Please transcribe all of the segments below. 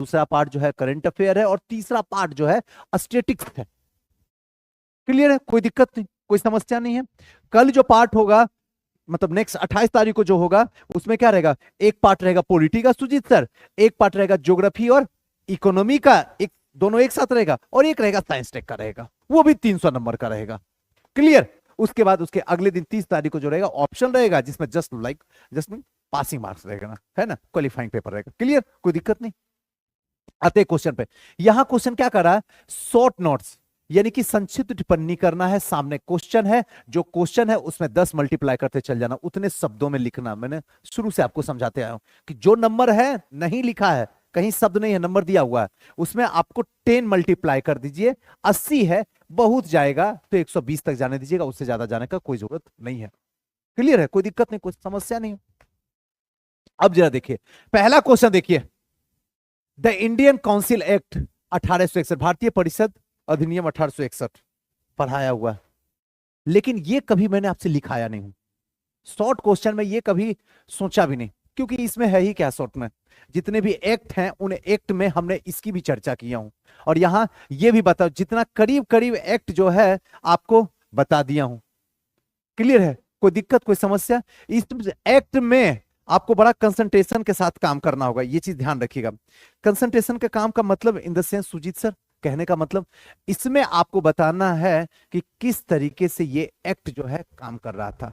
दूसरा पार्ट जो है करंट अफेयर है, और तीसरा पार्ट जो है स्टैटिक्स है। क्लियर है, कोई दिक्कत नहीं, कोई समस्या नहीं है। कल जो पार्ट होगा, मतलब नेक्स्ट 28 तारीख को जो होगा, उसमें क्या रहेगा, एक पार्ट रहेगा पॉलिटी का सुजीत सर, एक पार्ट रहेगा ज्योग्राफी और इकोनॉमी का, एक दोनों एक साथ रहेगा, और एक रहेगा साइंस टेक का रहेगा, वो भी 300 नंबर का रहेगा। क्लियर। उसके बाद उसके अगले दिन 30 तारीख को जो रहेगा ऑप्शन रहेगा, जिसमें जस्ट पासिंग मार्क्स रहेगा ना, है ना, क्वालिफाइंग पेपर रहेगा। क्लियर, कोई दिक्कत नहीं। आते क्वेश्चन पे। यहां क्वेश्चन क्या कर रहा है, शॉर्ट नोट्स यानी कि संक्षिप्त टिप्पणी करना है। सामने क्वेश्चन है, जो क्वेश्चन है उसमें 10 मल्टीप्लाई करते चल जाना, उतने शब्दों में लिखना। मैंने शुरू से आपको समझाते आया हूं कि जो नंबर है नहीं लिखा है, कहीं शब्द नहीं है, नंबर दिया हुआ है, उसमें आपको 10 मल्टीप्लाई कर दीजिए। 80 है, बहुत जाएगा तो 120 तक जाने दीजिएगा, उससे ज्यादा जाने का कोई जरूरत नहीं है। क्लियर है, कोई दिक्कत नहीं, कोई समस्या नहीं। अब जरा देखिए पहला क्वेश्चन, देखिए द इंडियन काउंसिल एक्ट 1861, भारतीय परिषद अधिनियम 1861 पढ़ाया हुआ है, लेकिन ये कभी मैंने आपसे लिखाया नहीं हूं। शॉर्ट क्वेश्चन में ये कभी सोचा भी नहीं, क्योंकि इसमें है ही क्या शॉर्ट में, जितने भी एक्ट हैं उन एक्ट में हमने इसकी भी चर्चा किया हूं, और यहां ये भी बताओ जितना करीब करीब एक्ट जो है आपको बता दिया हूं। क्लियर है, कोई दिक्कत कोई समस्या। इस एक्ट में आपको बड़ा कंसंट्रेशन के साथ काम करना होगा, ये चीज ध्यान रखिएगा। कंसंट्रेशन के काम का मतलब in the sense Sujeet sir, कहने का मतलब इसमें आपको बताना है कि किस तरीके से ये एक्ट जो है काम कर रहा था,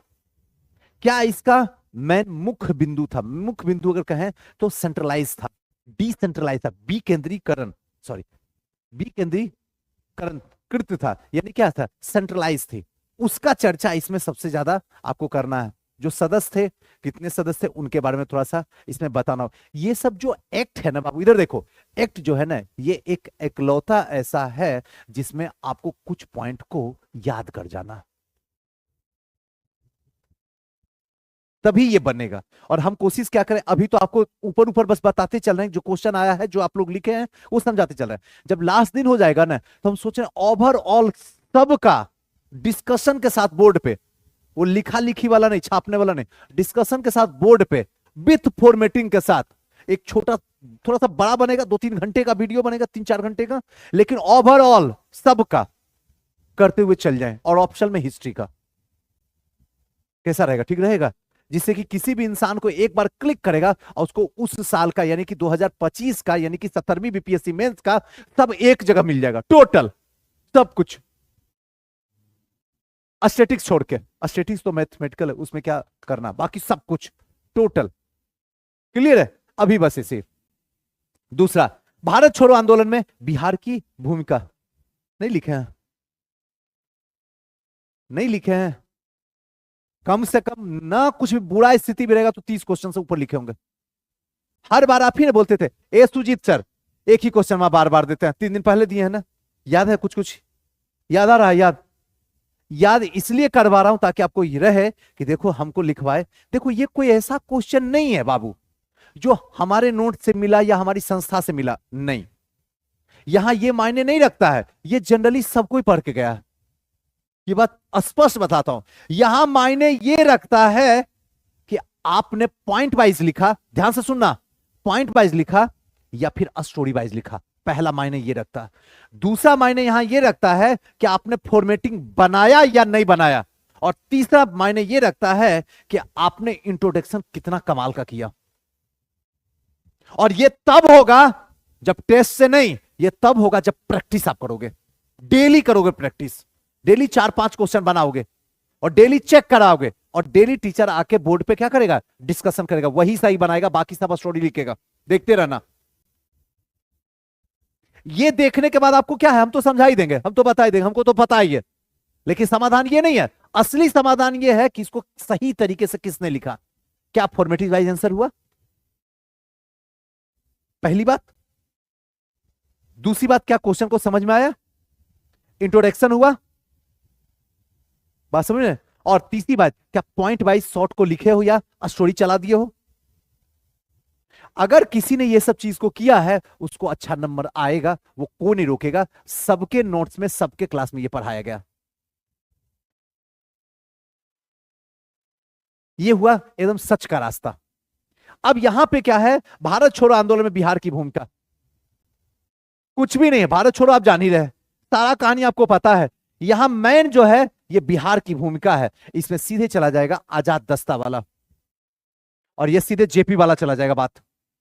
क्या इसका मेन मुख्य बिंदु था। मुख्य बिंदु अगर कहें तो सेंट्रलाइज था, डिसेंट्रलाइज था, विकेंद्रीकरण, सॉरी विकेंद्रीकरण कृत था, यानी क्या था, सेंट्रलाइज थी। उसका चर्चा इसमें सबसे ज्यादा आपको करना है। जो सदस्य थे, कितने सदस्य थे, उनके बारे में थोड़ा सा इसमें बताना हो। ये सब जो एक्ट है ना बाबू, इधर देखो, एक्ट जो है ना, ये एक एकलौता ऐसा है जिसमें आपको कुछ पॉइंट को याद कर जाना, तभी ये बनेगा। और हम कोशिश क्या करें, अभी तो आपको ऊपर ऊपर बस बताते चल रहे हैं, जो क्वेश्चन आया है, जो आप लोग लिखे हैं वो समझाते चल रहे हैं। जब लास्ट दिन हो जाएगा ना, तो हम सोच रहे हैं ओवरऑल सबका डिस्कशन के साथ बोर्ड पे, वो लिखा लिखी वाला नहीं, छापने वाला नहीं, डिस्कशन के साथ बोर्ड पे विथ फॉर्मेटिंग के साथ, एक छोटा थोड़ा सा बड़ा बनेगा, 2-3 घंटे का वीडियो बनेगा, 3-4 घंटे का, लेकिन ओवरऑल सबका करते हुए चल जाए। और ऑप्शन में हिस्ट्री का कैसा रहेगा, ठीक रहेगा, जिससे कि किसी भी इंसान को एक बार क्लिक करेगा और उसको उस साल का यानी कि 2025 का, यानी कि 17वीं बीपीएससी मेंस का सब एक जगह मिल जाएगा, टोटल सब कुछ। स्टैटिक्स छोड़ के, स्टैटिक्स तो मैथमेटिकल है, उसमें क्या करना, बाकी सब कुछ टोटल। क्लियर है, अभी बस इसे। दूसरा, भारत छोड़ो आंदोलन में बिहार की भूमिका, नहीं लिखे हैं, नहीं लिखे हैं, कम से कम ना कुछ भी बुरा स्थिति भी रहेगा तो 30 क्वेश्चन से ऊपर लिखे होंगे। हर बार आप ही ने बोलते थे, ए सुजीत सर एक ही क्वेश्चन में बार बार देते हैं, 3 दिन पहले दिए हैं ना, याद है, कुछ कुछ याद आ रहा है, याद इसलिए करवा रहा हूं ताकि आपको ये रहे कि देखो हमको लिखवाए। देखो ये कोई ऐसा क्वेश्चन नहीं है बाबू जो हमारे नोट से मिला या हमारी संस्था से मिला, नहीं, यहां ये मायने नहीं रखता है, ये जनरली सबको ही पढ़ के गया है, ये बात स्पष्ट बताता हूं। यहां मायने ये रखता है कि आपने पॉइंट वाइज लिखा, ध्यान से सुनना, पॉइंट वाइज लिखा या फिर स्टोरी वाइज लिखा, पहला मायने ये रखता है। दूसरा मायने यहां ये रखता है कि आपने फॉर्मेटिंग बनाया या नहीं बनाया, और तीसरा मायने ये रखता है कि आपने इंट्रोडक्शन कितना कमाल का किया। और ये तब होगा जब टेस्ट से नहीं, ये तब होगा जब प्रैक्टिस आप करोगे, डेली करोगे प्रैक्टिस, डेली 4-5 क्वेश्चन बनाओगे और डेली चेक कराओगे, और डेली टीचर आके बोर्ड पे क्या करेगा, डिस्कशन करेगा, वही सही बनाएगा, बाकी सब स्टोरी लिखेगा, देखते रहना। ये देखने के बाद आपको क्या है, हम तो समझा ही देंगे, हम तो बता ही देंगे, हमको तो पता ही है, लेकिन समाधान ये नहीं है। असली समाधान ये है कि इसको सही तरीके से किसने लिखा। क्या फॉर्मेटिव वाइज आंसर हुआ, पहली बात। दूसरी बात, क्या क्वेश्चन को समझ में आया, इंट्रोडक्शन हुआ, बात समझ में। और तीसरी बात, क्या पॉइंट वाइज शॉर्ट को लिखे हो या स्टोरी चला दिए हो। अगर किसी ने ये सब चीज को किया है उसको अच्छा नंबर आएगा, वो कोई नहीं रोकेगा, सबके नोट्स में सबके क्लास में ये पढ़ाया गया। ये हुआ एकदम सच का रास्ता। अब यहां पे क्या है, भारत छोड़ो आंदोलन में बिहार की भूमिका, कुछ भी नहीं है, भारत छोड़ो आप जान ही रहे, सारा कहानी आपको पता है। यहां मैन जो है ये बिहार की भूमिका है, इसमें सीधे चला जाएगा आजाद दस्ता वाला, और ये सीधे जेपी वाला चला जाएगा बात,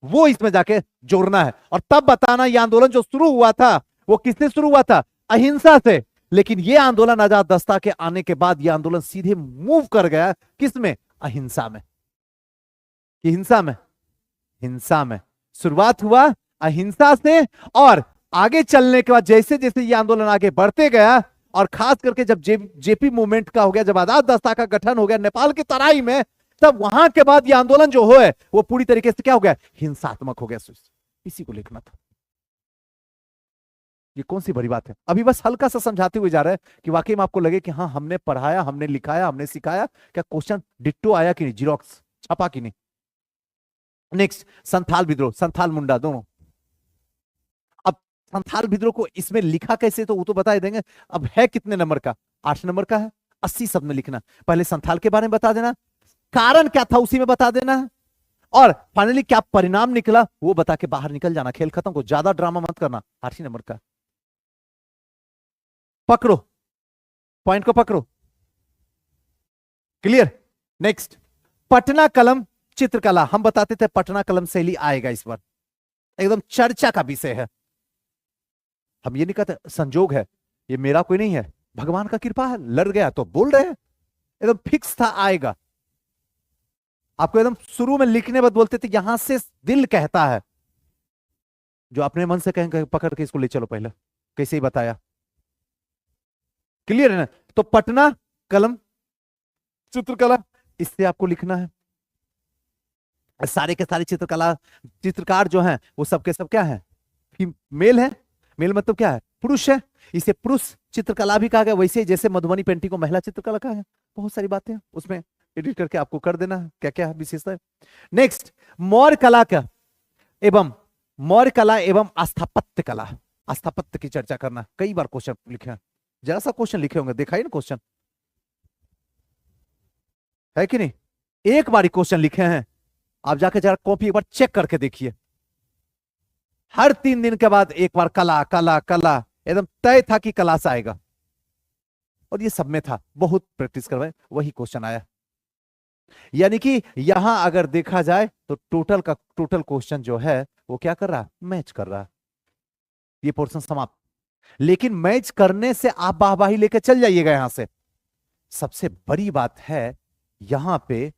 वो इसमें जाके जोड़ना है। और तब बताना ये आंदोलन जो शुरू हुआ था वो किससे शुरू हुआ था, अहिंसा से, लेकिन ये आंदोलन आजाद दस्ता के आने के बाद ये आंदोलन सीधे मूव कर गया किस में, अहिंसा में। कि हिंसा में, हिंसा में शुरुआत हुआ अहिंसा से, और आगे चलने के बाद जैसे जैसे ये आंदोलन आगे बढ़ते गया, और खास करके जब जेपी मूवमेंट का हो गया, जब आजाद दस्ता का गठन हो गया नेपाल की तराई में, तब वहां के बाद ये आंदोलन जो हो है वो पूरी तरीके से क्या हो गया, हिंसात्मक हो गया। इसी को लिखना था। ये कौन सी बड़ी बात है, अभी बस हल्का सा समझाते हुए जा रहे हैं कि वाकई में आपको लगे कि हाँ हमने पढ़ाया, हमने लिखाया, हमने सिखाया, क्या क्वेश्चन डिट्टो आया कि नहीं, जीरोक्स छपा कि नहीं। नेक्स्ट, संथाल विद्रोह, संथाल मुंडा दोनों। अब संथाल विद्रोह को इसमें लिखा कैसे, तो वो तो बता ही देंगे। अब है कितने नंबर का, 8 नंबर का है, 80 शब्द में लिखना। पहले संथाल के बारे में बता देना, कारण क्या था उसी में बता देना, और फाइनली क्या परिणाम निकला वो बता के बाहर निकल जाना, खेल खत्म को, ज्यादा ड्रामा मत करना। 8 ही नंबर का, पकड़ो पॉइंट को, पकड़ो, क्लियर। नेक्स्ट, पटना कलम चित्रकला, हम बताते थे पटना कलम शैली आएगा इस बार, एकदम चर्चा का विषय है। हम ये नहीं कहते संजोग है, ये मेरा कोई नहीं है, भगवान का कृपा है, लड़ गया तो बोल रहे हैं, एकदम फिक्स था आएगा। आपको एकदम शुरू में लिखने बाद बोलते थे यहां से दिल कहता है, जो अपने मन से कहेंगे पकड़ के इसको ले चलो पहले, कैसे ही बताया, क्लियर है ना। तो पटना कलम चित्रकला, इससे आपको लिखना है। सारे के सारे चित्रकला चित्रकार जो हैं वो सबके सब क्या है, मेल है। मेल मतलब क्या है, पुरुष है, इसे पुरुष चित्रकला भी कहा गया। वैसे जैसे मधुबनी पेंटिंग को महिला चित्रकला कहा है, बहुत सारी बातें उसमें एडिट करके आपको कर देना है क्या क्या विशेषता है। नेक्स्ट, मौर्य कला का एवं मौर्य कला एवं स्थापत्य कला, स्थापत्य की चर्चा करना। कई बार क्वेश्चन लिखे हैं, जरा सा क्वेश्चन लिखे होंगे, देखा ही ना क्वेश्चन है कि नहीं, एक बार क्वेश्चन लिखे हैं, आप जाके जरा कॉपी एक बार चेक करके देखिए। हर 3 दिन के बाद एक बार कला कला कला, एकदम तय था कि कला से आएगा, और ये सब में था, बहुत प्रैक्टिस करवाए वही क्वेश्चन आया। यानी कि यहां अगर देखा जाए तो टोटल का टोटल क्वेश्चन जो है वो क्या कर रहा, मैच कर रहा। ये पोर्शन समाप्त। लेकिन मैच करने से आप वाहवाही लेकर चल जाइएगा यहां से। सबसे बड़ी बात है यहां पे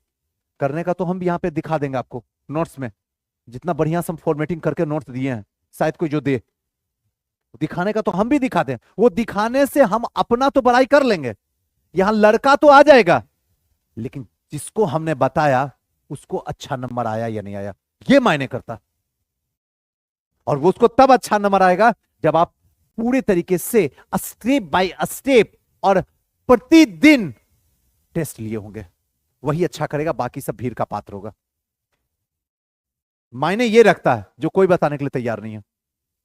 करने का, तो हम भी यहां पे दिखा देंगे आपको नोट्स में, जितना बढ़िया से हम फॉर्मेटिंग करके नोट्स दिए हैं, शायद कोई जो दे, दिखाने का तो हम भी दिखाते हैं। वो दिखाने से हम अपना तो बड़ाई कर लेंगे, यहां लड़का तो आ जाएगा, लेकिन जिसको हमने बताया उसको अच्छा नंबर आया या नहीं आया ये मायने करता। और वो उसको तब अच्छा नंबर आएगा जब आप पूरे तरीके से स्टेप बाय स्टेप और प्रतिदिन टेस्ट लिए होंगे, वही अच्छा करेगा, बाकी सब भीड़ का पात्र होगा। मायने ये रखता है जो कोई बताने के लिए तैयार नहीं है।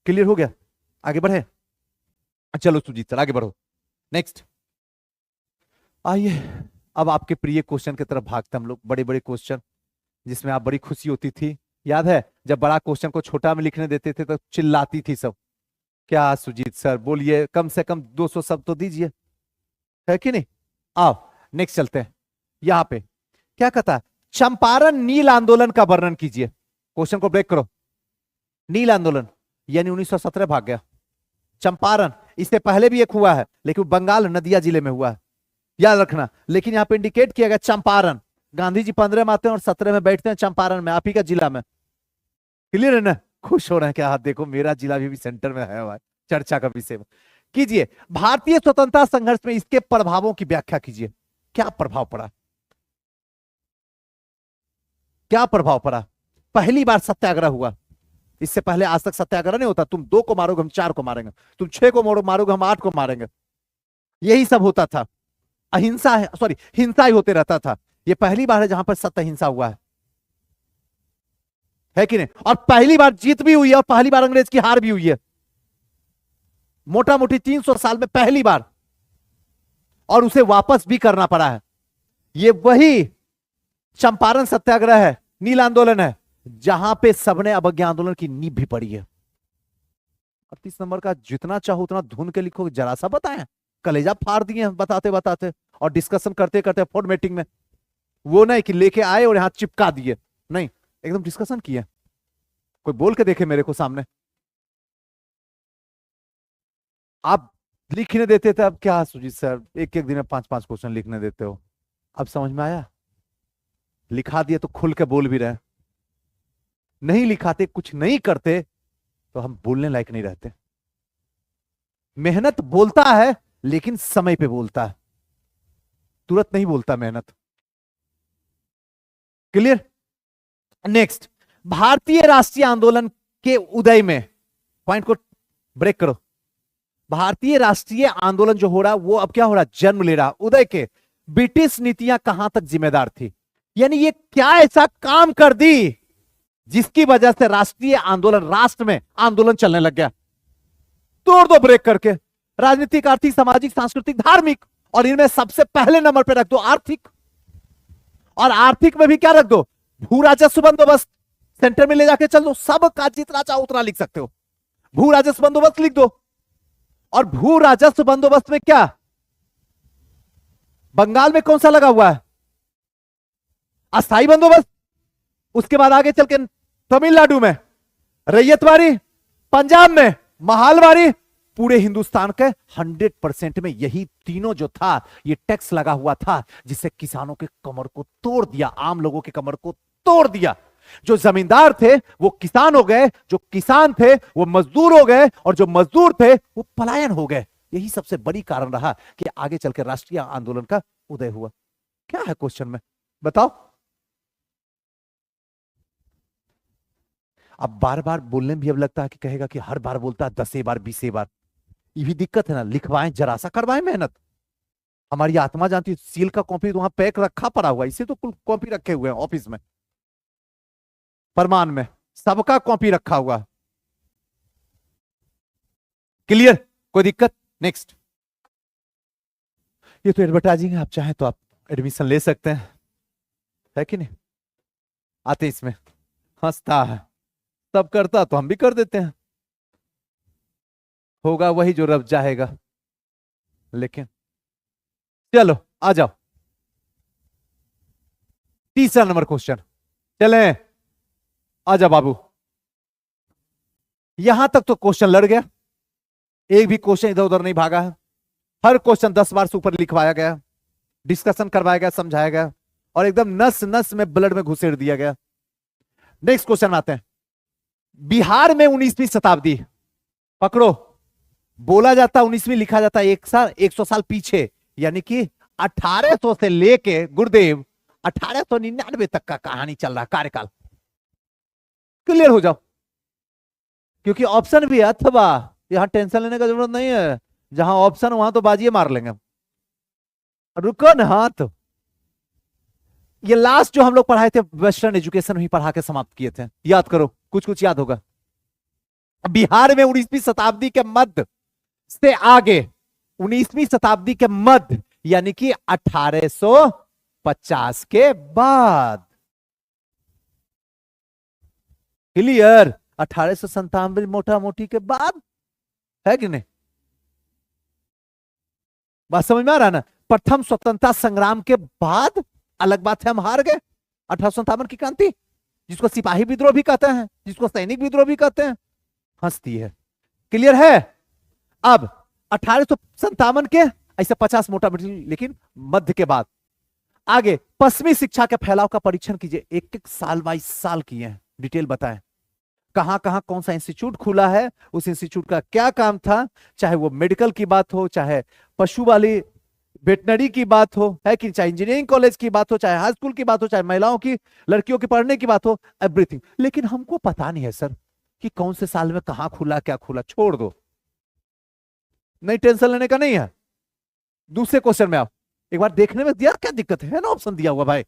क्लियर हो गया, आगे बढ़े। चलो सुजीत सर आगे बढ़ो। नेक्स्ट, आइए अब आपके प्रिय क्वेश्चन की तरफ भागते हम लोग। बड़े बड़े क्वेश्चन जिसमें आप बड़ी खुशी होती थी, याद है जब बड़ा क्वेश्चन को छोटा में लिखने देते थे तो चिल्लाती थी सब, क्या सुजीत सर बोलिए कम से कम 200 शब्द तो दीजिए, है कि नहीं। आओ नेक्स्ट चलते हैं। यहां पे क्या कहता है, चंपारण नील आंदोलन का वर्णन कीजिए। क्वेश्चन को ब्रेक करो। नील आंदोलन यानी 1917 भाग गया। चंपारण इससे पहले भी एक हुआ है, लेकिन बंगाल नदिया जिले में हुआ है, याद रखना। लेकिन यहां पे इंडिकेट किया गया चंपारण। गांधी जी 15 में आते हैं और 17 में बैठते हैं चंपारण में, आप ही का जिला में। क्लियर है ना, खुश हो रहे हैं क्या, हाथ देखो मेरा जिला भी सेंटर में है भाई, चर्चा का विषय कीजिए। भारतीय स्वतंत्रता संघर्ष में इसके प्रभावों की व्याख्या कीजिए। क्या प्रभाव पड़ा, क्या प्रभाव पड़ा। पहली बार सत्याग्रह हुआ, इससे पहले आज तक सत्याग्रह नहीं होता। तुम 2 को मारोगे हम 4 को मारेंगे, तुम 6 को मारोगे हम 8 को मारेंगे, यही सब होता था। अहिंसा है, सॉरी हिंसा ही होते रहता था। ये पहली बार है जहां पर सत्य हिंसा हुआ है कि नहीं। और पहली बार जीत भी हुई है और पहली बार अंग्रेज की हार भी हुई है, मोटा मोटी 300 साल में पहली बार, और उसे वापस भी करना पड़ा है। ये वही चंपारण सत्याग्रह है, नील आंदोलन है, जहां पे सबने अवज्ञा आंदोलन की नींव भी पड़ी है। और 30 नंबर का जितना चाहो उतना धुन के लिखो, जरा सा बताएं, कलेजा फाड़ दिए हैं बताते बताते, और डिस्कशन करते करते फॉर्मेटिंग में। वो नहीं कि लेके आए और यहां चिपका दिए, नहीं, एकदम डिस्कशन किए। कोई बोल के देखे मेरे को सामने। आप लिखने देते थे, अब क्या सुजीत सर एक एक दिन में 5-5 क्वेश्चन लिखने देते हो। अब समझ में आया? लिखा दिए तो खुल के बोल भी रहे, नहीं लिखाते कुछ नहीं करते तो हम बोलने लायक नहीं रहते। मेहनत बोलता है लेकिन समय पे बोलता है, तुरंत नहीं बोलता मेहनत। क्लियर? नेक्स्ट, भारतीय राष्ट्रीय आंदोलन के उदय में, पॉइंट को ब्रेक करो, भारतीय राष्ट्रीय आंदोलन जो हो रहा वो अब क्या हो रहा, जन्म ले रहा, उदय के ब्रिटिश नीतियां कहां तक जिम्मेदार थी? यानी ये क्या ऐसा काम कर दी जिसकी वजह से राष्ट्रीय आंदोलन, राष्ट्र में आंदोलन चलने लग गया? तोड़ दो ब्रेक करके, राजनीतिक, आर्थिक, सामाजिक, सांस्कृतिक, धार्मिक, और इनमें सबसे पहले नंबर पे रख दो आर्थिक। और आर्थिक में भी क्या रख दो, भू राजस्व बंदोबस्त, सेंटर में ले जाके चल दो, सबका जितना चाहो उतना लिख सकते हो, भू राजस्व बंदोबस्त लिख दो। और भू राजस्व बंदोबस्त में क्या, बंगाल में कौन सा लगा हुआ है, अस्थाई बंदोबस्त, उसके बाद आगे चल के तमिलनाडु में रैयतवारी, पंजाब में महालवारी, पूरे हिंदुस्तान के 100% में यही तीनों जो था, ये टैक्स लगा हुआ था, जिससे किसानों के कमर को तोड़ दिया, आम लोगों के कमर को तोड़ दिया। जो जमींदार थे वो किसान हो गए, जो किसान थे वो मजदूर हो गए, और जो मजदूर थे वो पलायन हो गए। यही सबसे बड़ी कारण रहा कि आगे चलकर राष्ट्रीय आंदोलन का उदय हुआ। क्या है क्वेश्चन में, बताओ? अब बार बार बोलने में भी अब लगता है कि कहेगा कि हर बार बोलता है 10 बार 20 बार, ये भी दिक्कत है ना। लिखवाएं, जरा सा करवाएं मेहनत। हमारी आत्मा जानती है, सील का कॉपी तो वहां पैक रखा पड़ा हुआ, इसे तो कुल कॉपी रखे हुए हैं ऑफिस में, फरमान में सबका कॉपी रखा हुआ। क्लियर? कोई दिक्कत? नेक्स्ट, ये तो एडवर्टाइजिंग है, आप चाहें तो आप एडमिशन ले सकते हैं, है कि नहीं? आते इसमें हंसता है, सब करता तो हम भी कर देते हैं, होगा वही जो रब चाहेगा। लेकिन चलो आ जाओ, तीसरा नंबर क्वेश्चन, चले आजा बाबू। यहां तक तो क्वेश्चन लड़ गया, एक भी क्वेश्चन इधर उधर नहीं भागा है, हर क्वेश्चन 10 बार से ऊपर लिखवाया गया, डिस्कशन करवाया गया, समझाया गया, और एकदम नस नस में ब्लड में घुसेड़ दिया गया। नेक्स्ट क्वेश्चन आते हैं, बिहार में 19वीं शताब्दी, पकड़ो, बोला जाता 19वीं, लिखा जाता 100 साल पीछे, यानी कि 1800 से लेके गुरुदेव 1899 तक का कहानी चल रहा, कार्यकाल। क्लियर हो जाओ, क्योंकि ऑप्शन भी है, अथवा यहां टेंशन लेने का जरूरत नहीं है, जहां ऑप्शन वहां तो बाजिए मार लेंगे। रुको ना, हाँ तो ये लास्ट जो हम लोग पढ़ाए थे वेस्टर्न एजुकेशन ही पढ़ा के समाप्त किए थे, याद करो, कुछ कुछ याद होगा। बिहार में 19वीं शताब्दी के मध्य से आगे, 19वीं शताब्दी के मध्य यानी कि 1850 के बाद, क्लियर? 1897 मोटा मोटी के बाद, है कि नहीं? बात समझ में आ रहा ना? प्रथम स्वतंत्रता संग्राम के बाद, अलग बात है हम हार गए, 1857 की क्रांति, जिसको सिपाही विद्रोह भी कहते हैं, जिसको सैनिक विद्रोह भी कहते हैं, हंसती है। क्लियर है? अब 1857 के ऐसे 50 मोटा मोटी, लेकिन मध्य के बाद आगे पश्चिमी शिक्षा के फैलाव का परीक्षण कीजिए, एक एक साल 22 साल किए हैं, डिटेल बताएं कहां कहां कौन सा इंस्टीट्यूट खुला है, उस इंस्टीट्यूट का क्या काम था, चाहे वो मेडिकल की बात हो, चाहे पशु वाली वेटनरी की बात हो, है कि, चाहे इंजीनियरिंग कॉलेज की बात हो, चाहे हाई स्कूल की बात हो, चाहे महिलाओं की, लड़कियों की पढ़ने की बात हो, एवरीथिंग। लेकिन हमको पता नहीं है सर कि कौन से साल में कहां खुला, क्या खुला, छोड़ दो, नहीं टेंशन लेने का नहीं है। दूसरे क्वेश्चन में आप एक बार देखने में दिया, क्या दिक्कत है ना, ऑप्शन दिया हुआ भाई,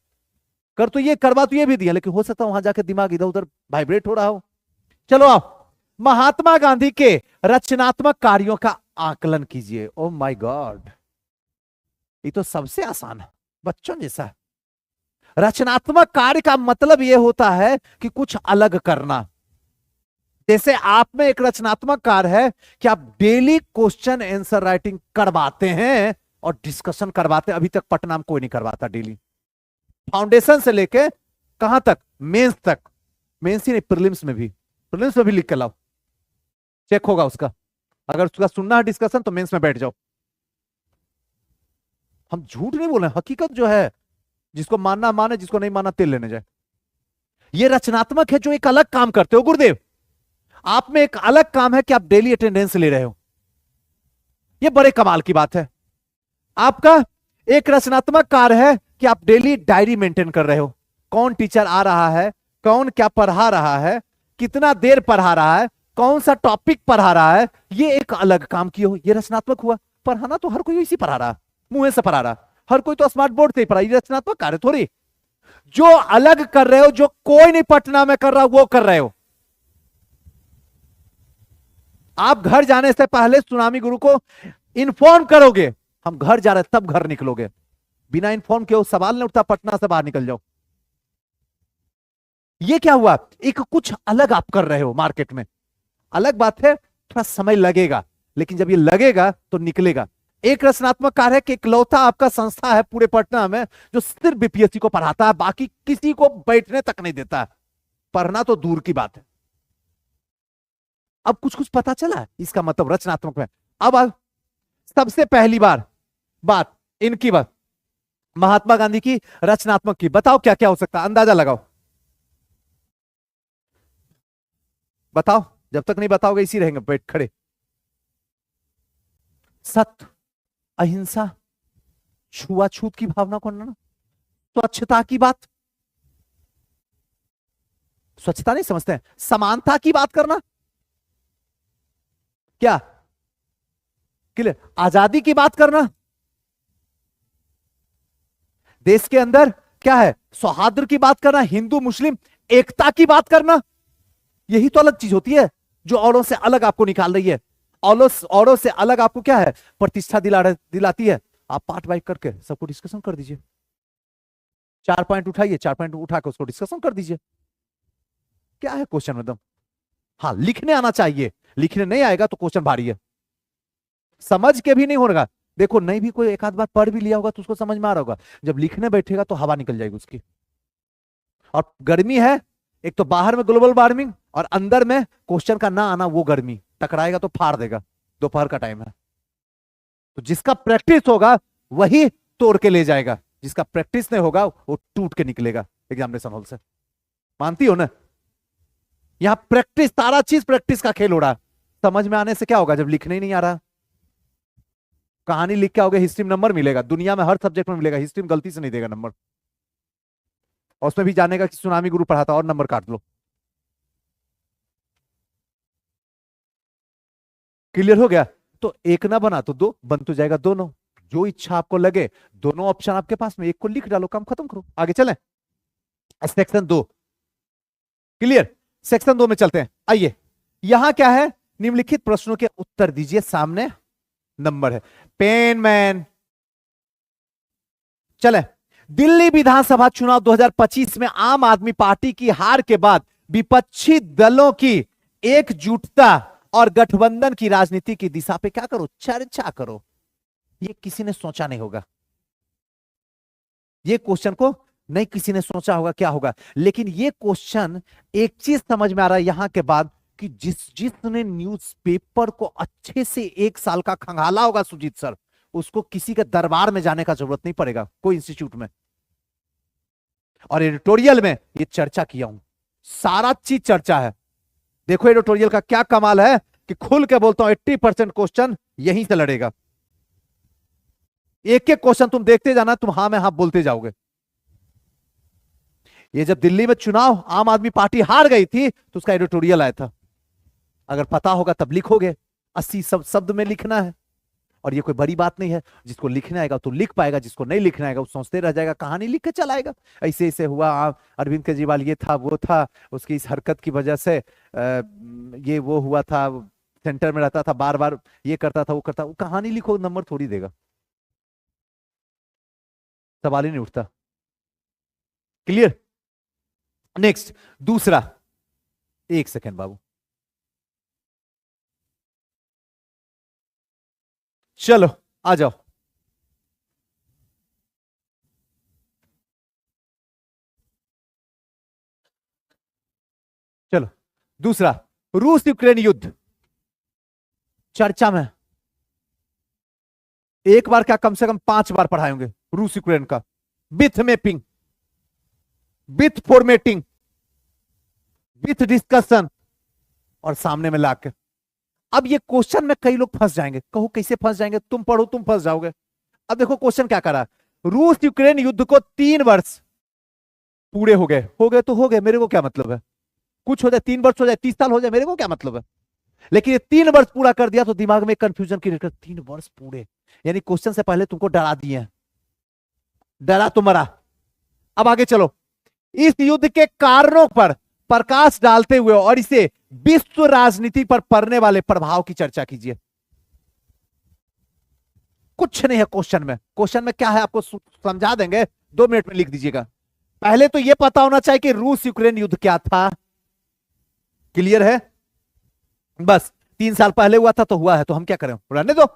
कर तो ये, करवा तो ये भी दिया, लेकिन हो सकता है वहां जाके दिमाग इधर उधर वाइब्रेट हो रहा हो। चलो आप महात्मा गांधी के रचनात्मक कार्यों का आकलन कीजिए। ओ माय गॉड, ये तो सबसे आसान है, बच्चों जैसा। रचनात्मक कार्य का मतलब यह होता है कि कुछ अलग करना, जैसे आप में एक रचनात्मक कार्य है कि आप डेली क्वेश्चन आंसर राइटिंग करवाते हैं और डिस्कशन करवाते हैं। अभी तक पटना में कोई नहीं करवाता डेली, फाउंडेशन से लेके कहां तक, मेंस तक। मेंस ही नहीं, प्रीलिम्स में भी, प्रीलिम्स में भी लिख के लाओ, चेक होगा उसका। अगर उसका सुनना है डिस्कशन तो मेंस में बैठ जाओ। हम झूठ नहीं बोल रहे, हकीकत जो है, जिसको मानना माने, जिसको नहीं मानना तेल लेने जाए। ये रचनात्मक है जो एक अलग काम करते हो गुरुदेव। आप में एक अलग काम है कि आप डेली अटेंडेंस ले रहे हो, ये बड़े कमाल की बात है। आपका एक रचनात्मक कार्य है कि आप डेली डायरी मेंटेन कर रहे हो, कौन टीचर आ रहा है, कौन क्या पढ़ा रहा है, कितना देर पढ़ा रहा है, कौन सा टॉपिक पढ़ा रहा है, ये एक अलग काम किए हो, ये रचनात्मक हुआ। पढ़ाना तो हर कोई इसी पढ़ा रहा, मुंह से पढ़ा रहा, हर कोई तो स्मार्ट बोर्ड से ही पढ़ा, ये रचनात्मक कार्य थोड़ी। जो अलग कर रहे हो, जो कोई नहीं पटना में कर रहा, वो कर रहे हो। आप घर जाने से पहले सुनामी गुरु को इन्फॉर्म करोगे, हम घर जा रहे हैं, तब घर निकलोगे। बिना इन्फॉर्म किए सवाल नहीं उठता, पटना से बाहर निकल जाओ। ये क्या हुआ, एक कुछ अलग आप कर रहे हो मार्केट में। अलग बात है, थोड़ा समय लगेगा, लेकिन जब ये लगेगा तो निकलेगा। एक रचनात्मक कार्य है कि इकलौता आपका संस्था है पूरे पटना में जो सिर्फ बीपीएससी को पढ़ाता है, बाकी किसी को बैठने तक नहीं देता है, पढ़ना तो दूर की बात है। अब कुछ कुछ पता चला, इसका मतलब रचनात्मक है। अब सबसे पहली बात इनकी बात, महात्मा गांधी की रचनात्मक की, बताओ क्या क्या हो सकता है, अंदाजा लगाओ, बताओ। जब तक नहीं बताओगे इसी रहेंगे बैठ खड़े। सत्य, अहिंसा, छुआछूत की भावना को ना, स्वच्छता की बात, स्वच्छता नहीं समझते हैं, समानता की बात करना, क्या क्लियर, आजादी की बात करना, देश के अंदर क्या है, सौहार्द की बात करना, हिंदू मुस्लिम एकता की बात करना। यही तो अलग चीज होती है जो औरों से अलग आपको निकाल रही है। औरों से अलग आपको क्या है, प्रतिष्ठा दिलाती है। आप पार्ट वाइज करके सबको डिस्कशन कर दीजिए, 4 पॉइंट उठाइए, 4 पॉइंट उठा के उसको डिस्कशन कर दीजिए। क्या है क्वेश्चन एकदम, हाँ लिखने आना चाहिए, लिखने नहीं आएगा तो क्वेश्चन भारी है, समझ के भी नहीं होगा। देखो नहीं भी कोई एक आध बार पढ़ भी लिया होगा तो उसको समझ में आ रहा होगा, जब लिखने बैठेगा तो हवा निकल जाएगी उसकी। और गर्मी है, एक तो बाहर में ग्लोबल वार्मिंग और अंदर में क्वेश्चन का ना आना, वो गर्मी टकराएगा तो फाड़ देगा। दोपहर का टाइम है, तो जिसका प्रैक्टिस होगा वही तोड़ के ले जाएगा, जिसका प्रैक्टिस नहीं होगा वो टूट के निकलेगा एग्जामिनेशन हॉल से। मानती हो ना, यहां प्रैक्टिस, सारा चीज प्रैक्टिस का खेल हो रहा है। समझ में आने से क्या होगा, जब लिखने ही नहीं आ रहा। कहानी लिख के आओगे, हिस्ट्री में नंबर मिलेगा, दुनिया में हर सब्जेक्ट में मिलेगा, हिस्ट्री में गलती से नहीं देगा नंबर। और उसमें भी जानेगा कि सुनामी गुरु पढ़ाता और नंबर काट लो। क्लियर हो गया, तो एक ना बना तो दो, बन तो जाएगा दोनों। जो इच्छा आपको लगे, दोनों ऑप्शन आपके पास में, एक को लिख डालो, काम खत्म करो, आगे चलें। सेक्शन 2 क्लियर, सेक्शन 2 में चलते हैं। आइए, यहां क्या है, निम्नलिखित प्रश्नों के उत्तर दीजिए, सामने नंबर है, पेन मैन। चले, दिल्ली विधानसभा चुनाव 2025 में आम आदमी पार्टी की हार के बाद विपक्षी दलों की एकजुटता और गठबंधन की राजनीति की दिशा पे क्या करो, चर्चा करो। ये किसी ने सोचा नहीं होगा, ये क्वेश्चन को नहीं किसी ने सोचा होगा क्या होगा। लेकिन ये क्वेश्चन, एक चीज समझ में आ रहा है यहां के बाद, कि जिसने न्यूज़पेपर को अच्छे से 1 साल का खंगाला होगा सुजीत सर, उसको किसी के दरबार में जाने का जरूरत नहीं पड़ेगा, कोई इंस्टीट्यूट में। और एडिटोरियल में ये चर्चा किया हूं, सारा चीज चर्चा है। देखो एडिटोरियल का क्या कमाल है कि खुल के बोलता हूं 80% क्वेश्चन यहीं से लड़ेगा। एक एक क्वेश्चन तुम देखते जाना, तुम हाँ में हाँ बोलते जाओगे। ये जब दिल्ली में चुनाव आम आदमी पार्टी हार गई थी तो उसका एडिटोरियल आया था, अगर पता होगा तब लिखोगे। 80 शब्द में लिखना है, और ये कोई बड़ी बात नहीं है। जिसको लिखना आएगा तो लिख पाएगा, जिसको नहीं लिखना आएगा वो सोचते रह जाएगा, कहानी लिख के चलाएगा। ऐसे ऐसे हुआ, अरविंद केजरीवाल ये था वो था, उसकी इस हरकत की वजह से ये वो हुआ था, सेंटर में रहता था, बार बार ये करता था वो करता, वो कहानी लिखो, नंबर थोड़ी देगा, सवाल ही नहीं उठता। क्लियर, नेक्स्ट दूसरा, एक सेकेंड बाबू, चलो आ जाओ। चलो दूसरा, रूस यूक्रेन युद्ध चर्चा में, एक बार क्या कम से कम 5 बार पढ़ाए होंगे रूस यूक्रेन का, with mapping, with formatting, with discussion और सामने में लाके। अब ये क्वेश्चन में कई लोग फंस जाएंगे, कहो कैसे फंस जाएंगे, तुम पढ़ो तुम फंस जाओगे। अब देखो क्वेश्चन क्या करा, रूस यूक्रेन युद्ध को 3 वर्ष पूरे हो गए, हो गए तो हो गए, मेरे को क्या मतलब है, कुछ हो जाए 3 वर्ष हो जाए 30 साल हो जाए, मेरे को क्या मतलब है। लेकिन ये 3 वर्ष पूरा कर दिया तो दिमाग में कंफ्यूजन क्रिएट कर, 3 वर्ष पूरे, यानी क्वेश्चन से पहले तुमको डरा दिए, डरा तो मरा। अब आगे चलो, इस युद्ध के कारणों पर प्रकाश डालते हुए और इसे विश्व राजनीति पर पड़ने वाले प्रभाव की चर्चा कीजिए। कुछ नहीं है क्वेश्चन में, क्वेश्चन में क्या है आपको समझा देंगे, 2 मिनट में लिख दीजिएगा। पहले तो यह पता होना चाहिए कि रूस यूक्रेन युद्ध क्या था, क्लियर है, बस 3 साल पहले हुआ था तो हुआ है, तो हम क्या करें, रहने दो।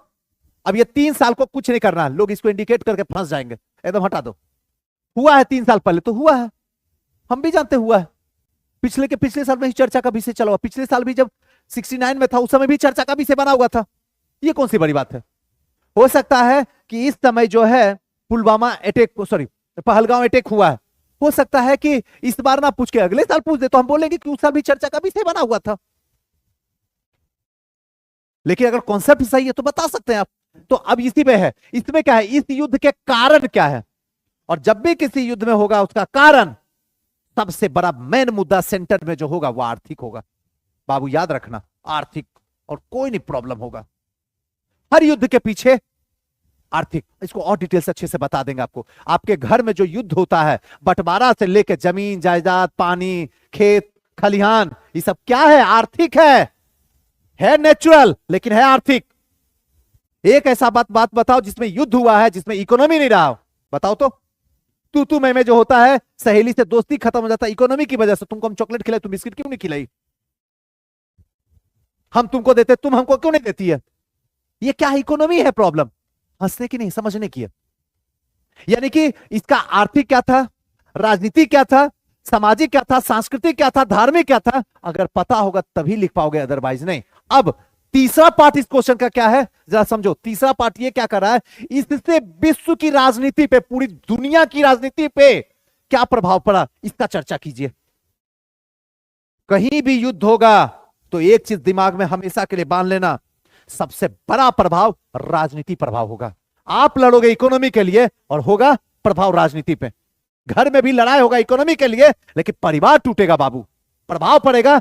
अब ये 3 साल को कुछ नहीं करना, लोग इसको इंडिकेट करके फंस जाएंगे, एकदम हटा दो। हुआ है 3 साल पहले तो हुआ है, हम भी जानते हुआ है, पिछले साल में ही चर्चा का विषय चला हुआ, पिछले साल भी जब 69 में था उस समय भी चर्चा का विषय बना हुआ था, ये कौन सी बड़ी बात है। हो सकता है कि इस समय जो है Pulwama attack, sorry Pahalgam attack हुआ है, हो सकता है कि इस बार ना पूछ के अगले साल पूछ दे, तो हम बोलेंगे कि उस साल भी चर्चा का विषय बना हुआ था। लेकिन अगर कॉन्सेप्ट सही है तो बता सकते हैं आप। तो अब इसी में है, इसमें क्या है, इस युद्ध के कारण क्या है, और जब भी किसी युद्ध में होगा उसका कारण, सबसे बड़ा मेन मुद्दा सेंटर में जो होगा वो आर्थिक होगा। बाबू याद रखना, आर्थिक, और कोई नहीं प्रॉब्लम होगा, हर युद्ध के पीछे आर्थिक। इसको और डिटेल से अच्छे से बता देंगे आपको। आपके घर में जो युद्ध होता है, बंटवारा से लेकर जमीन जायदाद, पानी, खेत खलिहान, ये सब क्या है, आर्थिक है नेचुरल लेकिन है आर्थिक। एक ऐसा बात बताओ जिसमें युद्ध हुआ है जिसमें इकोनॉमी नहीं रहा हो, बताओ तो। तू मैं जो होता है, सहेली से दोस्ती खत्म हो जाता है इकोनॉमी की वजह से। तुमको हम चॉकलेट खिलाए, तुम बिस्किट क्यों नहीं खिलाई, हम तुमको देते तुम हमको क्यों नहीं देती है, ये क्या इकोनॉमी है प्रॉब्लम, हंसने की नहीं समझने की है। यानी कि इसका आर्थिक क्या था, राजनीति क्या था, सामाजिक क्या था, सांस्कृतिक क्या था, धार्मिक क्या था, अगर पता होगा तभी लिख पाओगे, अदरवाइज नहीं। अब तीसरा पार्ट इस क्वेश्चन का क्या है जरा समझो। तीसरा पार्ट ये क्या कर रहा है, इससे विश्व की राजनीति पे, पूरी दुनिया की राजनीति पे क्या प्रभाव पड़ा, इसका चर्चा कीजिए। कहीं भी युद्ध होगा तो एक चीज दिमाग में हमेशा के लिए बांध लेना, सबसे बड़ा प्रभाव राजनीति प्रभाव होगा। आप लड़ोगे इकोनॉमी के लिए और होगा प्रभाव राजनीति पे। घर में भी लड़ाई होगा इकोनॉमी के लिए, लेकिन परिवार टूटेगा बाबू, प्रभाव पड़ेगा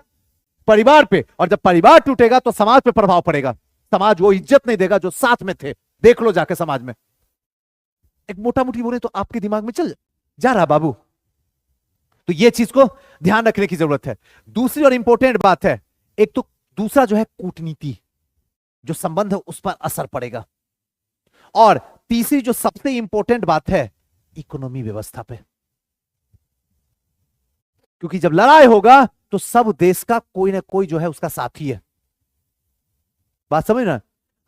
परिवार पे, और जब परिवार टूटेगा तो समाज पे प्रभाव पड़ेगा। समाज वो इज्जत नहीं देगा जो साथ में थे, देख लो जाके समाज में। एक मोटा मोटी बोले तो आपके दिमाग में चल जा रहा बाबू, तो ये चीज को ध्यान रखने की जरूरत है। दूसरी और इंपॉर्टेंट बात है, एक तो दूसरा जो है कूटनीति, जो संबंध है उस पर असर पड़ेगा, और तीसरी जो सबसे इंपॉर्टेंट बात है, इकोनॉमी व्यवस्था पे। क्योंकि जब लड़ाई होगा तो सब देश का कोई ना कोई जो है उसका साथी है, बात समझ ना।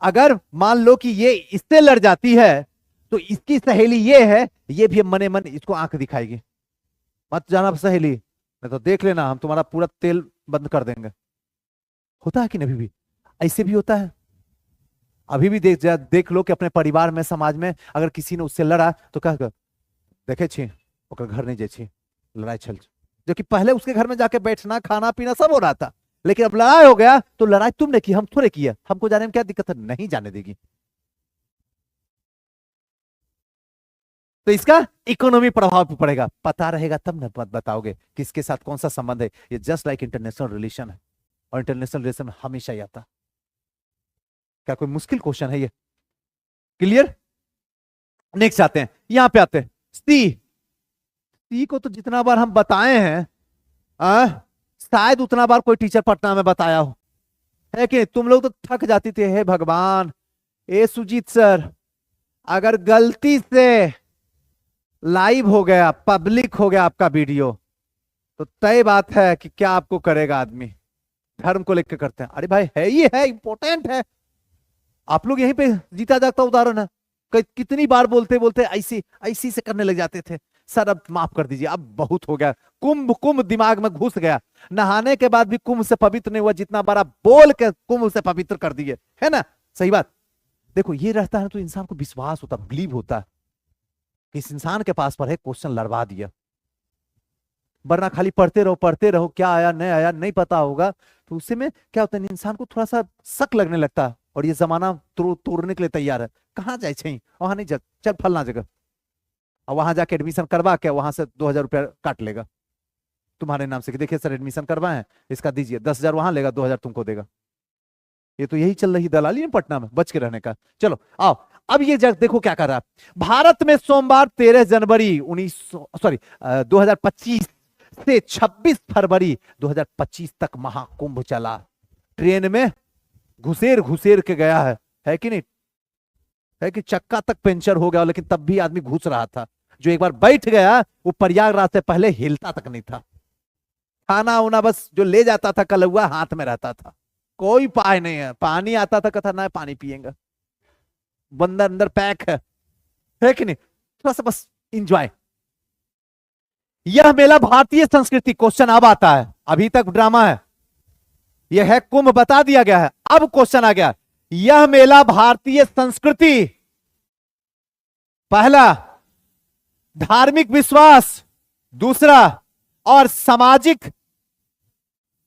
अगर मान लो कि ये इससे लड़ जाती है तो इसकी सहेली ये है, ये भी मने मन इसको आंख दिखाएगी, मत जाना सहेली, नहीं तो देख लेना हम तुम्हारा पूरा तेल बंद कर देंगे। होता है कि नहीं, भी ऐसे भी होता है। अभी भी देख लो कि अपने परिवार में, समाज में अगर किसी ने उससे लड़ा तो क्या देखे छी ओकर घर नहीं जाए, लड़ाई चल, जो कि पहले उसके घर में जाके बैठना खाना पीना सब हो रहा था, लेकिन अब लड़ाई हो गया तो लड़ाई तुमने की, हम थोड़े किया, हमको जाने में क्या दिक्कत है, नहीं जाने देगी। तो इसका इकोनॉमी प्रभाव भी पड़ेगा, पता रहेगा तब न बताओगे किसके साथ कौन सा संबंध है। ये जस्ट लाइक इंटरनेशनल रिलेशन है, और इंटरनेशनल रिलेशन में हमेशा ही आता। क्या कोई मुश्किल क्वेश्चन है ये, क्लियर। नेक्स्ट आते हैं, यहां पे आते हैं सी को तो जितना बार हम बताए हैं शायद उतना बार कोई टीचर पटना में बताया हो, है कि तुम लोग तो थक जाती थे। हे भगवान, ए सुजीत सर, अगर गलती से लाइव हो गया, पब्लिक हो गया आपका वीडियो, तो तय बात है कि क्या आपको करेगा आदमी, धर्म को लेकर करते हैं। अरे भाई है, ये है इंपॉर्टेंट है, आप लोग यहीं पे जीता जागता उदाहरण है। कितनी बार बोलते बोलते ऐसी ऐसी से करने लग जाते थे, सर अब माफ कर दीजिए, अब बहुत हो गया, कुंभ कुंभ दिमाग में घुस गया, नहाने के बाद भी कुंभ से पवित्र नहीं हुआ, जितना बार आप बोल के कुंभ से पवित्र कर दिए, है ना? सही बात। देखो ये रहता है तो इंसान को विश्वास होता, बिलीव होता है कि इस इंसान के पास पर है, क्वेश्चन लड़वा दिया। वरना खाली पढ़ते रहो, क्या आया नहीं पता होगा, तो उससे में क्या होता है, इंसान को थोड़ा सा शक लगने लगता है, और ये जमाना तोड़ने के लिए तैयार है। कहाँ जाए छे वहां नहीं, चल फलना जगह, और वहां जाके एडमिशन करवा के वहां से 2,000 रुपया काट लेगा तुम्हारे नाम से कि देखिए सर एडमिशन करवाए, इसका दीजिए, 10,000 वहां लेगा, 2,000 तुमको देगा। ये तो यही चल रही दलाली है पटना में, बच के रहने का। चलो आओ, अब ये जग देखो क्या कर रहा है। भारत में सोमवार 13 जनवरी 2025 से 26 फरवरी 2025 तक महाकुंभ चला। ट्रेन में घुसेर घुसेर के गया है कि नहीं? है कि चक्का तक पंचर हो गया, लेकिन तब भी आदमी घुस रहा था। जो एक बार बैठ गया वो प्रयागराज से पहले हिलता तक नहीं था। खाना उना बस जो ले जाता था कलुआ हाथ में रहता था, कोई पाय नहीं है। पानी आता था, कथा ना पानी पिएगा, बंदर अंदर पैक है कि नहीं? थोड़ा सा बस इंजॉय। यह मेला भारतीय संस्कृति, क्वेश्चन अब आता है, अभी तक ड्रामा है, यह है कुंभ बता दिया गया है, अब क्वेश्चन आ गया। यह मेला भारतीय संस्कृति, पहला धार्मिक विश्वास, दूसरा और सामाजिक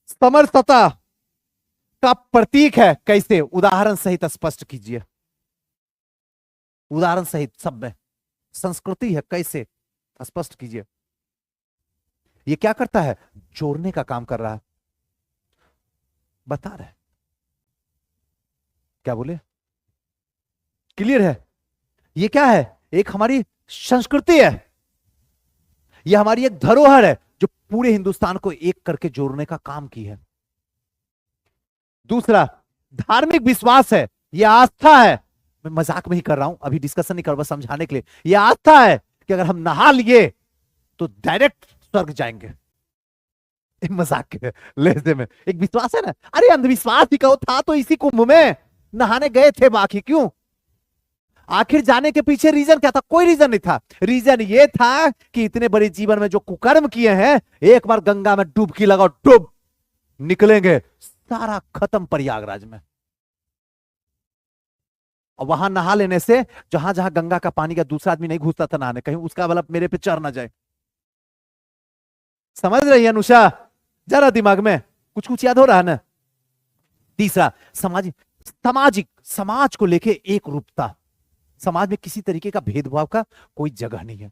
समरसता का प्रतीक है। कैसे? उदाहरण सहित स्पष्ट कीजिए, उदाहरण सहित सब में। संस्कृति है, कैसे? स्पष्ट कीजिए। ये क्या करता है? जोड़ने का काम कर रहा है, बता रहे हैं। क्या बोले? क्लियर है? ये क्या है? एक हमारी संस्कृति है, यह हमारी एक धरोहर है जो पूरे हिंदुस्तान को एक करके जोड़ने का काम की है। दूसरा धार्मिक विश्वास है, यह आस्था है। मैं मजाक में ही कर रहा हूं, अभी डिस्कशन नहीं कर रहा, समझाने के लिए। यह आस्था है कि अगर हम नहा लिए तो डायरेक्ट स्वर्ग जाएंगे। मजाक के लहजे में एक विश्वास है ना। अरे अंधविश्वास ही कहो, था तो इसी कुंभ में नहाने गए थे, बाकी क्यों? आखिर जाने के पीछे रीजन क्या था? कोई रीजन नहीं था। रीजन ये था कि इतने बड़े जीवन में जो कुकर्म किए हैं, एक बार गंगा में डुबकी लगाओ, डूब निकलेंगे, सारा खत्म प्रयागराज में। और वहां नहा लेने से जहां जहां गंगा का पानी का दूसरा आदमी नहीं घुसता था नहाने, कहीं उसका बल मेरे पे चढ़ ना जाए। समझ रही है अनुषा? जरा दिमाग में कुछ कुछ याद हो रहा है ना? तीसरा सामाजिक, समाज को लेके एक रूपता, समाज में किसी तरीके का भेदभाव का कोई जगह नहीं है।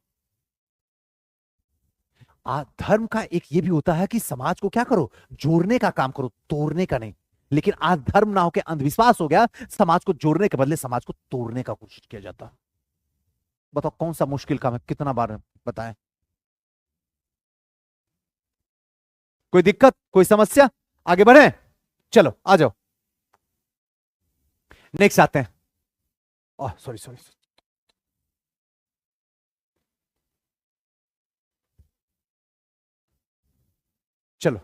धर्म का एक ये भी होता है कि समाज को क्या करो? जोड़ने का काम करो, तोड़ने का नहीं। लेकिन आज धर्म ना होकर अंधविश्वास हो गया, समाज को जोड़ने के बदले समाज को तोड़ने का कोशिश किया जाता। बताओ कौन सा मुश्किल काम है? कितना बार बताएं? कोई दिक्कत, कोई समस्या? आगे बढ़े, चलो आ जाओ, नेक्स्ट आते हैं। सॉरी सॉरी, चलो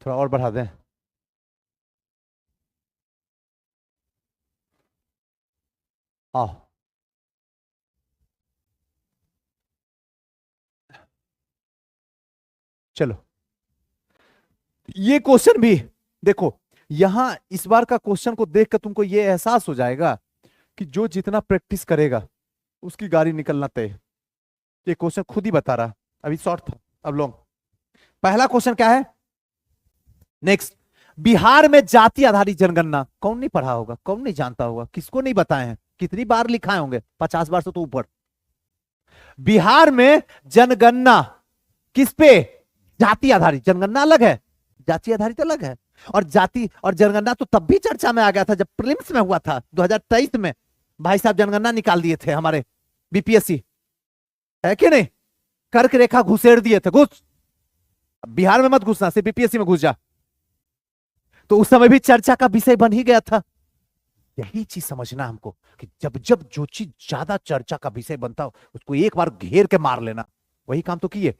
थोड़ा और बढ़ा दें। आओ चलो, ये क्वेश्चन भी देखो। यहां इस बार का क्वेश्चन को देखकर तुमको ये एहसास हो जाएगा कि जो जितना प्रैक्टिस करेगा उसकी गाड़ी निकलना तय है। ये क्वेश्चन खुद ही बता रहा, अभी शॉर्ट था अब लॉन्ग। पहला क्वेश्चन क्या है? नेक्स्ट, बिहार में जाति आधारित जनगणना, कौन नहीं पढ़ा होगा, कौन नहीं जानता होगा, किसको नहीं बताए हैं? कितनी बार लिखाए होंगे? 50 बार से तो ऊपर। बिहार में जनगणना किस पे? जाति आधारित। जनगणना अलग है, जाति आधारित अलग है। और जाति और जनगणना तो तब भी चर्चा में आ गया था जब प्रीलिम्स में हुआ था 2023 में। भाई साहब जनगणना निकाल दिए थे हमारे बीपीएससी, है कि नहीं? कर्क रेखा घुसेड़ दिए थे, घुस बिहार में मत घुसना, सिर्फ बीपीएससी में घुस जा। तो उस समय भी चर्चा का विषय बन ही गया था। यही चीज समझना हमको कि जब जब जो चीज ज्यादा चर्चा का विषय बनता हो उसको एक बार घेर के मार लेना। वही काम तो किए।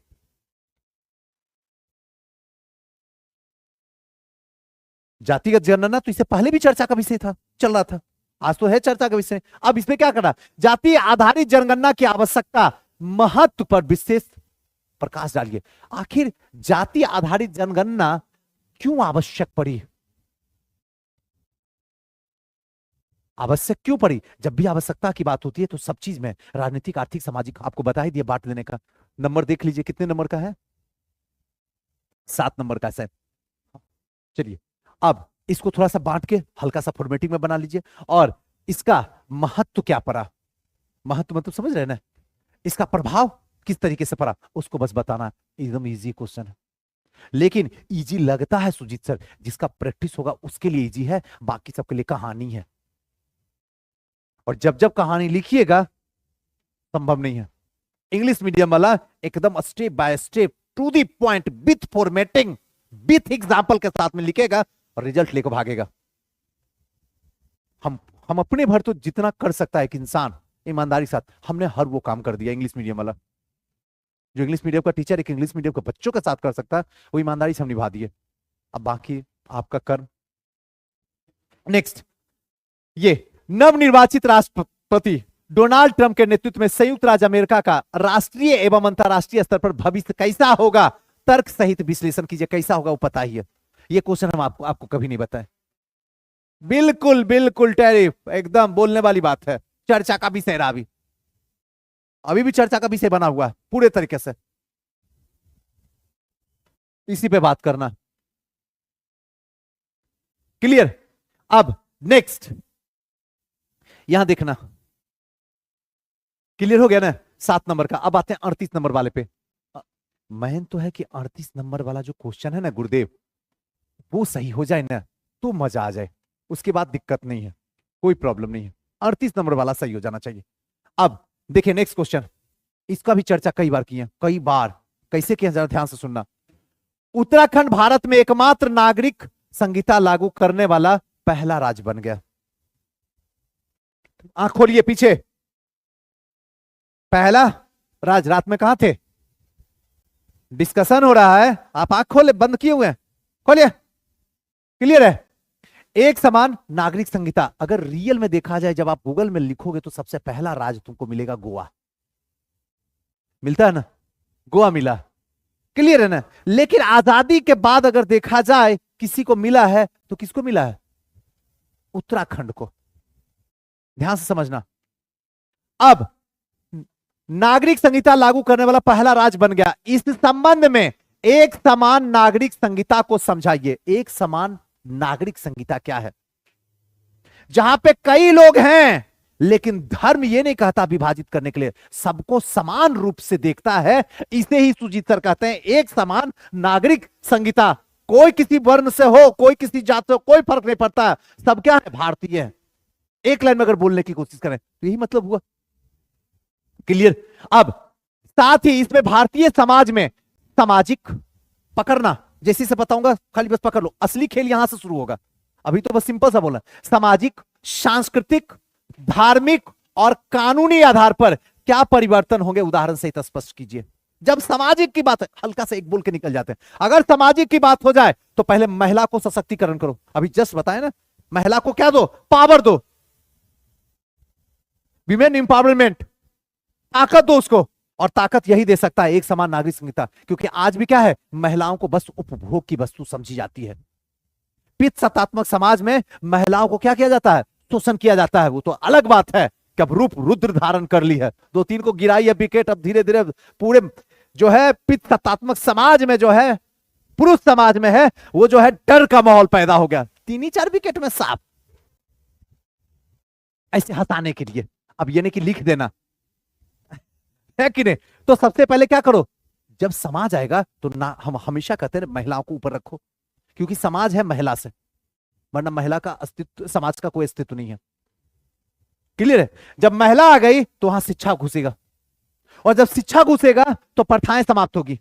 जातिगत जनगणना तो इससे पहले भी चर्चा का विषय था, चल रहा था, आज तो है चर्चा का विषय। अब इसमें क्या करना, जाति आधारित जनगणना की आवश्यकता, महत्व पर विशेष प्रकाश डालिए। आखिर जाति आधारित जनगणना क्यों आवश्यक पड़ी, आवश्यक क्यों पड़ी? जब भी आवश्यकता की बात होती है तो सब चीज में, राजनीतिक, आर्थिक, सामाजिक, आपको बता ही दिया बांट देने का। नंबर देख लीजिए कितने नंबर का है, 7 नंबर का है। चलिए अब इसको थोड़ा सा बांट के हल्का सा फॉर्मेटिंग में बना लीजिए, और इसका महत्व क्या पड़ा, महत्व मतलब समझ रहे हैं ना, इसका प्रभाव किस तरीके से पड़ा उसको बस बताना। एकदम इजी क्वेश्चन है, लेकिन इजी लगता है सुजीत सर, जिसका प्रैक्टिस होगा उसके लिए इजी है, बाकी सबके लिए कहानी है। और जब जब कहानी लिखिएगा संभव नहीं है। इंग्लिश मीडियम वाला एकदम step by step to the point with formatting with example के साथ में लिखेगा और रिजल्ट लेकर भागेगा। हम अपने भर तो जितना कर सकता है एक इंसान ईमानदारी साथ, हमने हर वो काम कर दिया। इंग्लिश मीडियम वाला, जो इंग्लिश मीडियम का टीचर एक इंग्लिश मीडियम के बच्चों के साथ कर सकता है, वो ईमानदारी से हम निभा दिए। अब बाकी आपका कर्म। नेक्स्ट, ये नवनिर्वाचित राष्ट्रपति डोनाल्ड ट्रंप के नेतृत्व में संयुक्त राज्य अमेरिका का राष्ट्रीय एवं अंतरराष्ट्रीय स्तर पर भविष्य कैसा होगा, तर्क सहित विश्लेषण कीजिए। कैसा होगा वो पता ही है, ये क्वेश्चन हम आपको कभी नहीं बताए। बिल्कुल बिल्कुल टैरिफ, एकदम बोलने वाली बात है, चर्चा का विषय रहा, अभी भी चर्चा का विषय बना हुआ है पूरे तरीके से, इसी पे बात करना। क्लियर? अब नेक्स्ट यहां देखना, क्लियर हो गया ना 7 नंबर का। अब आते हैं 38 नंबर वाले पे। मैन तो है कि 38 नंबर वाला जो क्वेश्चन है ना गुरुदेव, वो सही हो जाए ना तो मजा आ जाए, उसके बाद दिक्कत नहीं है, कोई प्रॉब्लम नहीं है। 38 नंबर वाला सही हो जाना चाहिए। अब देखिए नेक्स्ट क्वेश्चन, इसका भी चर्चा कई बार की है, कई बार। कैसे किया, जरा ध्यान से सुनना। उत्तराखंड भारत में एकमात्र नागरिक संहिता लागू करने वाला पहला राज्य बन गया। आंख खोलिए पीछे, पहला राज्य रात में कहां थे, डिस्कशन हो रहा है, आप आंख खोले, बंद किए हुए हैं, खोलिए। क्लियर है? एक समान नागरिक संहिता, अगर रियल में देखा जाए, जब आप गूगल में लिखोगे तो सबसे पहला राज्य तुमको मिलेगा गोवा। मिलता है ना, गोवा मिला। क्लियर है ना? लेकिन आजादी के बाद अगर देखा जाए किसी को मिला है तो किसको मिला है, उत्तराखंड को। ध्यान से समझना। अब नागरिक संहिता लागू करने वाला पहला राज्य बन गया। इस संबंध में एक समान नागरिक संहिता को समझाइए। एक समान नागरिक संहिता क्या है? जहां पे कई लोग हैं, लेकिन धर्म ये नहीं कहता विभाजित करने के लिए, सबको समान रूप से देखता है। इसे ही सुजीत सर कहते हैं एक समान नागरिक संहिता। कोई किसी वर्ण से हो, कोई किसी जात से हो, कोई फर्क नहीं पड़ता, सब क्या है, भारतीय है। एक लाइन में अगर बोलने की कोशिश करें तो यही मतलब हुआ। क्लियर? अब साथ ही इसमें भारतीय समाज में सामाजिक, पकड़ना, जैसे से बताऊंगा खाली बस पकड़ लो, असली खेल यहां से शुरू होगा। अभी तो बस सिंपल सा बोला, सामाजिक, सांस्कृतिक, धार्मिक और कानूनी आधार पर क्या परिवर्तन होंगे, उदाहरण सहित स्पष्ट कीजिए। जब सामाजिक की बात है, हल्का से एक बोल के निकल जाते हैं। अगर सामाजिक की बात हो जाए तो पहले महिला को सशक्तिकरण करो। अभी जस्ट बताया ना, महिला को क्या दो, पावर दो, विमेन इंपावरमेंट, ताकत दो उसको। और ताकत यही दे सकता है एक समान नागरिक संहिता, क्योंकि आज भी क्या है, महिलाओं को बस उपभोग की वस्तु समझी जाती है। पितृ सत्तात्मक समाज में महिलाओं को क्या किया जाता है, शोषण किया जाता है। वो तो अलग बात है कि अब रूप रुद्र धारण कर ली है, 2-3 को गिराई है विकेट, अब धीरे धीरे पूरे जो है पितृ सत्तात्मक समाज में, जो है पुरुष समाज में है, वो जो है डर का माहौल पैदा हो गया। 3-4 विकेट में साफ, ऐसे हंसाने के लिए। अब ये नहीं कि लिख देना है कि नहीं। तो सबसे पहले क्या करो, जब समाज आएगा तो ना, हम हमेशा कहते हैं महिलाओं को ऊपर रखो, क्योंकि समाज है महिला से, वरना महिला का अस्तित्व, समाज का कोई अस्तित्व नहीं है। क्लियर है? जब महिला आ गई तो वहां शिक्षा घुसेगा, और जब शिक्षा घुसेगा तो प्रथाएं समाप्त होगी,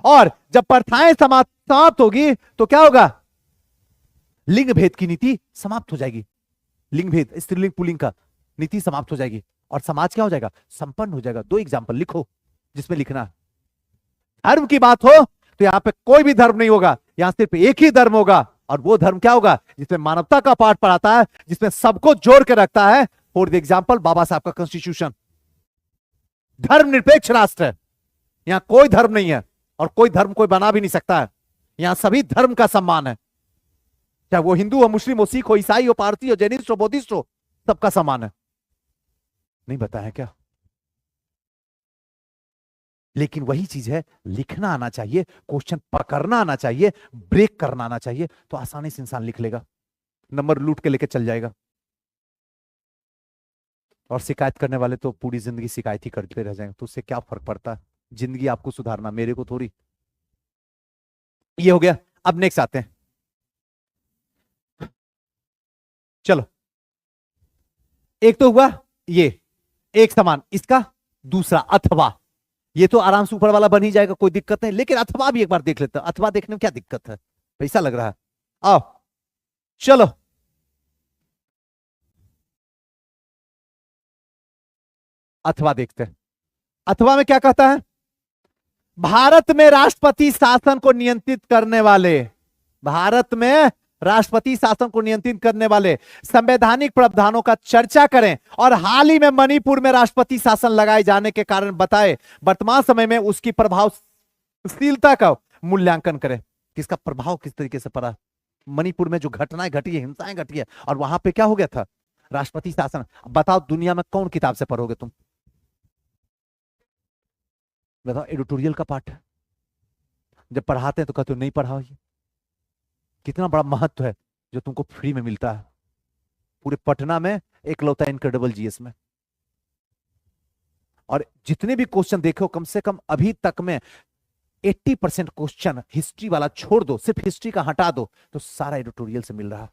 और जब प्रथाएं समाप्त होगी तो क्या होगा, लिंग भेद की नीति समाप्त हो जाएगी। लिंग भेद, स्त्रीलिंग पुल्लिंग का नीति समाप्त हो जाएगी, और समाज क्या हो जाएगा, संपन्न हो जाएगा। 2 एग्जाम्पल लिखो जिसमें लिखना है। धर्म की बात हो तो यहां पे कोई भी धर्म नहीं होगा, यहां सिर्फ एक ही धर्म होगा, और वो धर्म क्या होगा? जिसमें मानवता का पाठ पढ़ाता है, जिसमें सबको जोड़ के रखता है। फॉर द एग्जाम्पल, बाबा साहब का कॉन्स्टिट्यूशन। धर्मनिरपेक्ष राष्ट्र है, यहां कोई धर्म नहीं है और कोई धर्म कोई बना भी नहीं सकता है। यहां सभी धर्म का सम्मान है, चाहे वो हिंदू हो, मुस्लिम हो, सिख हो, ईसाई हो, पारसी हो, जैनिस्ट हो, बौद्धिस्ट हो, सबका सम्मान है। नहीं बताया क्या? लेकिन वही चीज है, लिखना आना चाहिए, क्वेश्चन पकड़ना आना चाहिए, ब्रेक करना आना चाहिए, तो आसानी से इंसान लिख लेगा, नंबर लूट के लेके चल जाएगा। और शिकायत करने वाले तो पूरी जिंदगी शिकायत ही करते रह जाएंगे, तो उससे क्या फर्क पड़ता है? जिंदगी आपको सुधारना, मेरे को थोड़ी। ये हो गया। अब नेक्स्ट आते हैं, चलो। एक तो हुआ ये एक समान, इसका दूसरा अथवा। ये तो आराम से ऊपर वाला बन ही जाएगा, कोई दिक्कत नहीं, लेकिन अथवा भी एक बार देख लेते हैं। अथवा देखने में क्या दिक्कत है? पैसा लग रहा है। आओ चलो, अथवा देखते हैं। अथवा में क्या कहता है? भारत में राष्ट्रपति शासन को नियंत्रित करने वाले, भारत में राष्ट्रपति शासन को नियंत्रित करने वाले संवैधानिक प्रावधानों का चर्चा करें और हाल ही में मणिपुर में राष्ट्रपति शासन लगाए जाने के कारण बताए, वर्तमान समय में उसकी प्रभावशीलता का मूल्यांकन करें। किसका प्रभाव किस तरीके से पड़ा? मणिपुर में जो घटनाएं घटी है, हिंसाएं घटी है, और वहां पे क्या हो गया था? राष्ट्रपति शासन। बताओ दुनिया में कौन किताब से पढ़ोगे तुम? बताओ, एडिटोरियल का पार्ट है, जब पढ़ाते हैं तो कहते हो नहीं पढ़ाओ। ये कितना बड़ा महत्व है जो तुमको फ्री में मिलता है। पूरे पटना में एक लौता इनक्रेडिबल जीएस में, और जितने भी क्वेश्चन देखो, कम से कम अभी तक में 80% क्वेश्चन हिस्ट्री वाला छोड़ दो, सिर्फ हिस्ट्री का हटा दो, तो सारा एडिटोरियल से मिल रहा।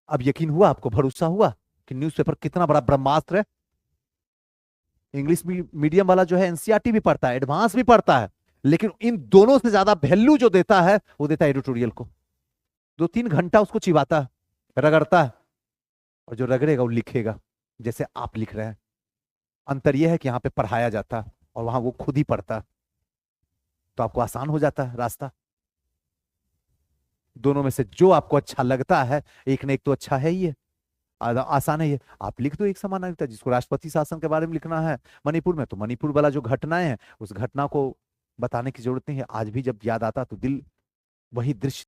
अब यकीन हुआ आपको, भरोसा हुआ कि न्यूज़पेपर कितना बड़ा ब्रह्मास्त्र है। इंग्लिश मीडियम वाला जो है एनसीईआरटी भी पढ़ता है, एडवांस भी पढ़ता है, लेकिन इन दोनों से ज्यादा वैल्यू जो देता है वो देता है एडिटोरियल को। 2-3 घंटा उसको चिबाता है, रगड़ता है, और जो रगड़ेगा वो लिखेगा, जैसे आप लिख रहे हैं। अंतर यह है कि यहाँ पे पढ़ाया जाता है और वहां वो खुद ही पढ़ता है, तो आपको आसान हो जाता है रास्ता। दोनों में से जो आपको अच्छा लगता है, एक न एक तो अच्छा है ही है, आसान है ये। आप लिख दो एक समान नागरिकता। जिसको राष्ट्रपति शासन के बारे में लिखना है मणिपुर में, तो मणिपुर वाला जो घटनाएं हैं, उस घटना को बताने की जरूरत नहीं है। आज भी जब याद आता तो दिल वही दृश्य